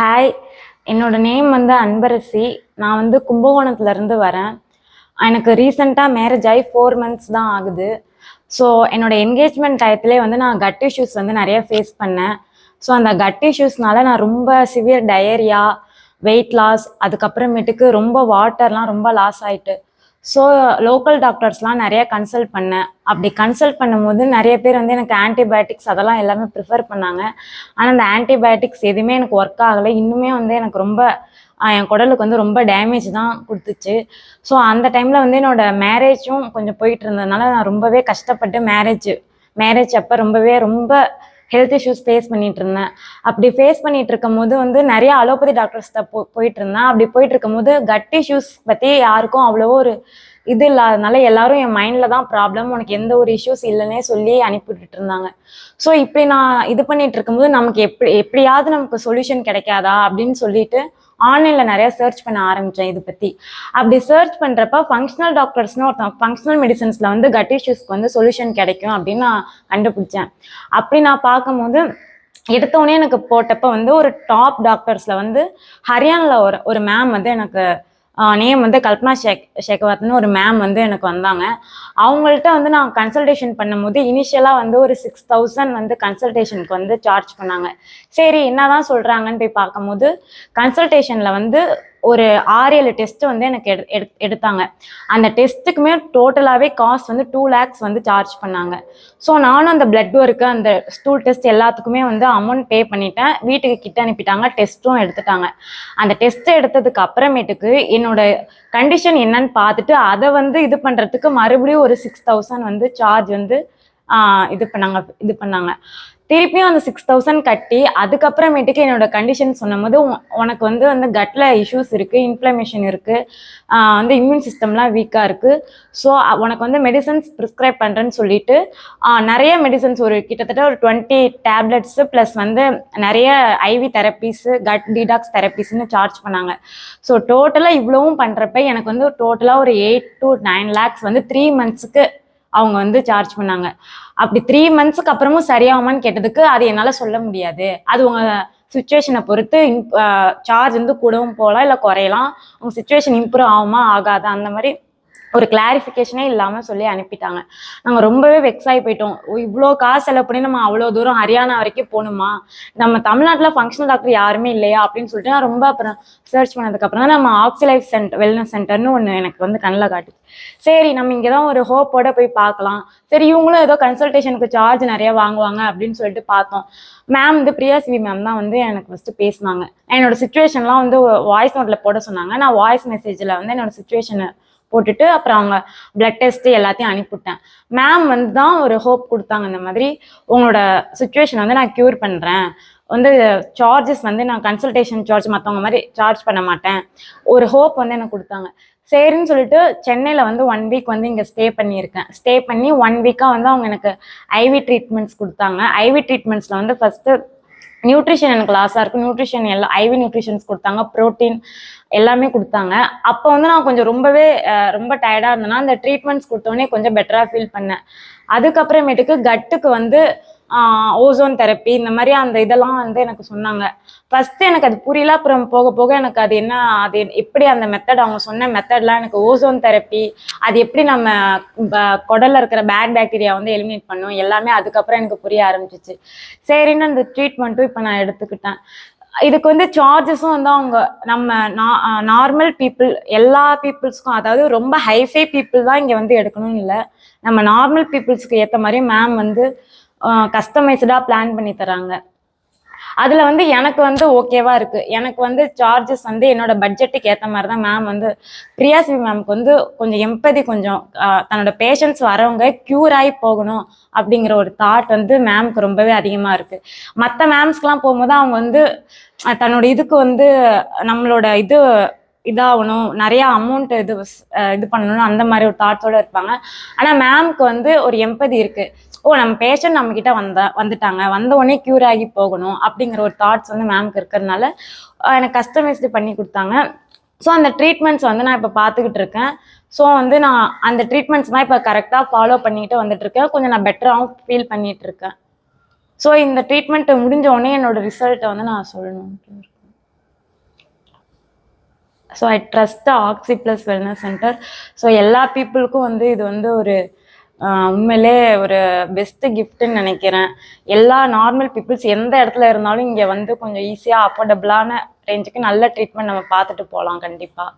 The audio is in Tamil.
ஹாய், என்னோட நேம் வந்து அன்பரசி. நான் வந்து கும்பகோணத்துலேருந்து வரேன். எனக்கு ரீசெண்டாக மேரேஜ் ஆகி 4 months தான் ஆகுது. ஸோ என்னோட என்கேஜ்மெண்ட் டயத்துலேயே வந்து நான் கட் இஷ்யூஸ் வந்து நிறைய ஃபேஸ் பண்ணேன். ஸோ அந்த கட் இஷ்யூஸ்னால நான் ரொம்ப சிவியர் டயரியா, வெயிட் லாஸ், அதுக்கப்புறமேட்டுக்கு ரொம்ப வாட்டர்லாம் ரொம்ப லாஸ் ஆயிட்டு. ஸோ லோக்கல் டாக்டர்ஸ்லாம் நிறைய கன்சல்ட் பண்ணேன். அப்படி கன்சல்ட் பண்ணும்போது நிறைய பேர் வந்து எனக்கு ஆன்டிபயோட்டிக்ஸ் அதெல்லாம் எல்லாமே ப்ரிஃபர் பண்ணாங்க. ஆனால் அந்த ஆன்டிபயோட்டிக்ஸ் எதுவுமே எனக்கு ஒர்க் ஆகலை. இன்னுமே வந்து எனக்கு ரொம்ப என் குடலுக்கு வந்து ரொம்ப டேமேஜ் தான் கொடுத்துச்சு. ஸோ அந்த டைமில் வந்து என்னோட மேரேஜும் கொஞ்சம் போயிட்டு இருந்ததுனால நான் ரொம்பவே கஷ்டப்பட்டு மேரேஜ் அப்போ ரொம்ப ஹெல்த் இஷ்யூஸ் ஃபேஸ் பண்ணிட்டு இருந்தேன். அப்படி ஃபேஸ் பண்ணிட்டு இருக்கும் போது வந்து நிறைய அலோபதி டாக்டர்ஸ்ட போயிட்டு இருந்தேன். அப்படி போயிட்டு இருக்கும் போது கட் இஷ்யூஸ் பற்றி யாருக்கும் அவ்வளோ ஒரு இது இல்லாதனால எல்லாரும் என் மைண்டில் தான் ப்ராப்ளம், உனக்கு எந்த ஒரு இஷ்யூஸ் இல்லைன்னே சொல்லி அனுப்பிவிட்டுட்டு இருந்தாங்க. ஸோ இப்படி நான் இது பண்ணிட்டு இருக்கும்போது நமக்கு எப்படியாவது நமக்கு சொல்யூஷன் கிடைக்காதா அப்படின்னு சொல்லிட்டு ஆன்லைனில் நிறைய சர்ச் பண்ண ஆரம்பித்தேன் இது பற்றி. அப்படி சர்ச் பண்ணுறப்ப ஃபங்க்ஷனல் டாக்டர்ஸ்னு ஒருத்தன் ஃபங்க்ஷனல் மெடிசன்ஸில் வந்து கட் இஷ்யூஸ்க்கு வந்து சொல்யூஷன் கிடைக்கும் அப்படின்னு நான் கண்டுபிடிச்சேன். அப்படி நான் பார்க்கும்போது எடுத்தோடனே எனக்கு போட்டப்போ வந்து ஒரு டாப் டாக்டர்ஸில் வந்து ஹரியானாவில் ஒரு மேம் வந்து எனக்கு நேம் வந்து கல்பனா ஷேகவாத்னு ஒரு மேம் வந்து எனக்கு வந்தாங்க. அவங்கள்ட்ட வந்து நான் கன்சல்டேஷன் பண்ணும்போது இனிஷியலாக வந்து ஒரு 6,000 வந்து கன்சல்டேஷனுக்கு வந்து சார்ஜ் பண்ணாங்க. சரி என்னதான் சொல்கிறாங்கன்னு போய் பார்க்கும்போது கன்சல்டேஷனில் வந்து ஒரு 6-7 டெஸ்ட் வந்து எனக்கு எடுத்தாங்க. அந்த டெஸ்ட்டுக்குமே டோட்டலாகவே காஸ்ட் வந்து 2 lakhs வந்து சார்ஜ் பண்ணாங்க. ஸோ நானும் அந்த பிளட் ஒர்க்கு அந்த ஸ்டூல் டெஸ்ட் எல்லாத்துக்குமே வந்து அமௌண்ட் பே பண்ணிட்டேன். வீட்டுக்கு கிட்ட அனுப்பிட்டாங்க, டெஸ்ட்டும் எடுத்துட்டாங்க. அந்த டெஸ்ட் எடுத்ததுக்கு அப்புறமேட்டுக்கு என்னோட கண்டிஷன் என்னன்னு பார்த்துட்டு அதை வந்து இது பண்ணுறதுக்கு மறுபடியும் ஒரு 6,000 வந்து சார்ஜ் வந்து இது பண்ணாங்க. திருப்பியும் அந்த 6,000 கட்டி அதுக்கப்புறமேட்டுக்கு என்னோட கண்டிஷன் சொன்னும்போது உனக்கு வந்து கட்டில் இஷ்யூஸ் இருக்குது, இன்ஃப்ளமேஷன் இருக்குது, வந்து இம்யூன் சிஸ்டம்லாம் வீக்காக இருக்குது. ஸோ உனக்கு வந்து மெடிசன்ஸ் ப்ரிஸ்கிரைப் பண்ணுறேன்னு சொல்லிட்டு நிறைய மெடிசன்ஸ் கிட்டத்தட்ட ஒரு 20 tablets ப்ளஸ் வந்து நிறைய ஐவி தெரப்பீஸு, கட் டீடாக்ஸ் தெரப்பீஸ்ன்னு சார்ஜ் பண்ணாங்க. ஸோ டோட்டலாக இவ்வளவும் பண்ணுறப்ப எனக்கு வந்து டோட்டலாக ஒரு 8 to 9 lakhs வந்து 3 monthsக்கு அவங்க வந்து சார்ஜ் பண்ணாங்க. அப்படி 3 monthsக்கு அப்புறமும் சரியாகுமான்னு கேட்டதுக்கு அது என்னால் சொல்ல முடியாது, அது உங்கள் சுச்சுவேஷனை பொறுத்து சார்ஜ் வந்து கூடவும் போகலாம் இல்லை குறையலாம், உங்கள் சுச்சுவேஷன் இம்ப்ரூவ் ஆகுமா ஆகாதா அந்த மாதிரி ஒரு கிளாரிஃபிகேஷனே இல்லாமல் சொல்லி அனுப்பிட்டாங்க. நாங்கள் ரொம்பவே வெக்ஸ் ஆகி போயிட்டோம். இவ்வளோ காசு செலவு பண்ணி நம்ம அவ்வளோ தூரம் ஹரியானா வரைக்கும் போகணுமா, நம்ம தமிழ்நாட்டில் ஃபங்க்ஷனல் டாக்டர் யாருமே இல்லையா அப்படின்னு சொல்லிட்டு நான் ரொம்ப அப்புறம் சர்ச் பண்ணதுக்கப்புறம் தான் நம்ம ஆக்சிலைஃப் வெல்னஸ் சென்டர்னு ஒன்று எனக்கு வந்து கண்ணில் காட்டுச்சு. சரி நம்ம இங்கே தான் ஒரு ஹோப்போட போய் பார்க்கலாம், சரி இவங்களும் ஏதோ கன்சல்டேஷனுக்கு சார்ஜ் நிறைய வாங்குவாங்க அப்படின்னு சொல்லிட்டு பார்த்தோம். மேம் வந்து பிரியாசிவி மேம் தான் வந்து எனக்கு ஃபஸ்ட்டு பேசினாங்க. என்னோட சுச்சுவேஷன்லாம் வந்து வாய்ஸ் நோட்டில் போட சொன்னாங்க. நான் வாய்ஸ் மெசேஜில் வந்து என்னோட சுச்சுவேஷனை போட்டுட்டு அப்புறம் அவங்க பிளட் டெஸ்ட் எல்லாத்தையும் அனுப்பிவிட்டேன். மேம் வந்து தான் ஒரு ஹோப் கொடுத்தாங்க, இந்த மாதிரி உங்களோட சுச்சுவேஷன் வந்து நான் க்யூர் பண்ணுறேன், வந்து சார்ஜஸ் வந்து நான் கன்சல்டேஷன் சார்ஜ் மற்றவங்க மாதிரி சார்ஜ் பண்ண மாட்டேன், ஒரு ஹோப் வந்து எனக்கு கொடுத்தாங்க. சரின்னு சொல்லிட்டு சென்னையில் வந்து 1 week வந்து இங்கே ஸ்டே பண்ணி 1 week-ஆக வந்து அவங்க எனக்கு ஐவி ட்ரீட்மெண்ட்ஸ் கொடுத்தாங்க. ஐவி ட்ரீட்மெண்ட்ஸில் வந்து ஃபஸ்ட்டு நியூட்ரிஷன் எனக்கு லாஸாக இருக்கும், நியூட்ரிஷன் எல்லாம் ஐவி நியூட்ரிஷன்ஸ் கொடுத்தாங்க, ப்ரோட்டீன் எல்லாமே கொடுத்தாங்க. அப்போ வந்து நான் கொஞ்சம் ரொம்ப டயர்டாக இருந்தேன்னா அந்த ட்ரீட்மெண்ட்ஸ் கொடுத்தோடனே கொஞ்சம் பெட்டராக ஃபீல் பண்ணேன். அதுக்கப்புறமேட்டுக்கு கட்டுக்கு வந்து ஓசோன் தெரப்பி இந்த மாதிரி அந்த இதெல்லாம் வந்து எனக்கு சொன்னாங்க. ஃபஸ்ட்டு எனக்கு அது புரியல, அப்புறம் போக போக எனக்கு அது எப்படி அந்த மெத்தட் அவங்க சொன்ன மெத்தட்லாம் எனக்கு ஓசோன் தெரப்பி அது எப்படி நம்ம குடலில் இருக்கிற பேட் பாக்டீரியா வந்து எலிமினேட் பண்ணும் எல்லாமே அதுக்கப்புறம் எனக்கு புரிய ஆரம்பிச்சிச்சு. சரின்னு அந்த ட்ரீட்மெண்ட்டும் இப்போ நான் எடுத்துக்கிட்டேன். இதுக்கு வந்து சார்ஜஸும் வந்து அவங்க நம்ம நார்மல் பீப்புள் எல்லா பீப்புள்ஸ்க்கும், அதாவது ரொம்ப ஹைஃபை பீப்புள் தான் இங்கே வந்து எடுக்கணும்னு இல்லை, நம்ம நார்மல் பீப்புள்ஸ்க்கு ஏற்ற மாதிரி மேம் வந்து கஸ்டமைஸ்டாக பிளான் பண்ணி தராங்க. அதில் வந்து எனக்கு வந்து ஓகேவா இருக்குது. எனக்கு வந்து சார்ஜஸ் வந்து என்னோட பட்ஜெட்டுக்கு ஏற்ற மாதிரி தான் மேம் வந்து பிரியாசிவி மேம்க்கு வந்து கொஞ்சம் எம்பதி, கொஞ்சம் தன்னோட பேஷண்ட்ஸ் வரவங்க க்யூர் ஆகி போகணும் அப்படிங்கிற ஒரு தாட் வந்து மேம்க்கு ரொம்பவே அதிகமாக இருக்குது. மற்ற மேம்ஸ்க்கெலாம் போகும்போது அவங்க வந்து தன்னோட இதுக்கு வந்து நம்மளோட இதாகணும், நிறையா அமௌண்ட் இது பண்ணணும் அந்த மாதிரி ஒரு தாட்ஸோடு இருப்பாங்க. ஆனால் மேம்க்கு வந்து ஒரு எம்பதி இருக்குது, நம்ம பேஷண்ட் நம்மக்கிட்ட வந்துட்டாங்க, வந்த உடனே க்யூர் ஆகி போகணும் அப்படிங்கிற ஒரு தாட்ஸ் வந்து மேம்க்கு இருக்கிறதுனால எனக்கு கஸ்டமைஸ்டு பண்ணி கொடுத்தாங்க. ஸோ அந்த ட்ரீட்மெண்ட்ஸ் வந்து நான் இப்போ பார்த்துக்கிட்டு இருக்கேன். ஸோ வந்து நான் அந்த ட்ரீட்மெண்ட்ஸ்லாம் இப்போ கரெக்டாக ஃபாலோ பண்ணிக்கிட்டு வந்துட்டுருக்கேன். கொஞ்சம் நான் பெட்டராகவும் ஃபீல் பண்ணிகிட்ருக்கேன். ஸோ இந்த ட்ரீட்மெண்ட்டு முடிஞ்ச உடனே என்னோடய ரிசல்ட்டை வந்து நான் சொல்லணும்னு இருக்கேன். So I trust the oxy plus wellness centre. So எல்லா பீப்புளுக்கும் வந்து இது வந்து ஒரு உண்மையிலே ஒரு பெஸ்ட் கிஃப்ட்னு நினைக்கிறேன். எல்லா நார்மல் பீப்புள்ஸ் எந்த இடத்துல இருந்தாலும் இங்கே வந்து கொஞ்சம் ஈஸியாக அஃபோர்டபுளான ரேஞ்சுக்கு நல்ல ட்ரீட்மெண்ட் நம்ம பார்த்துட்டு போகலாம் கண்டிப்பாக.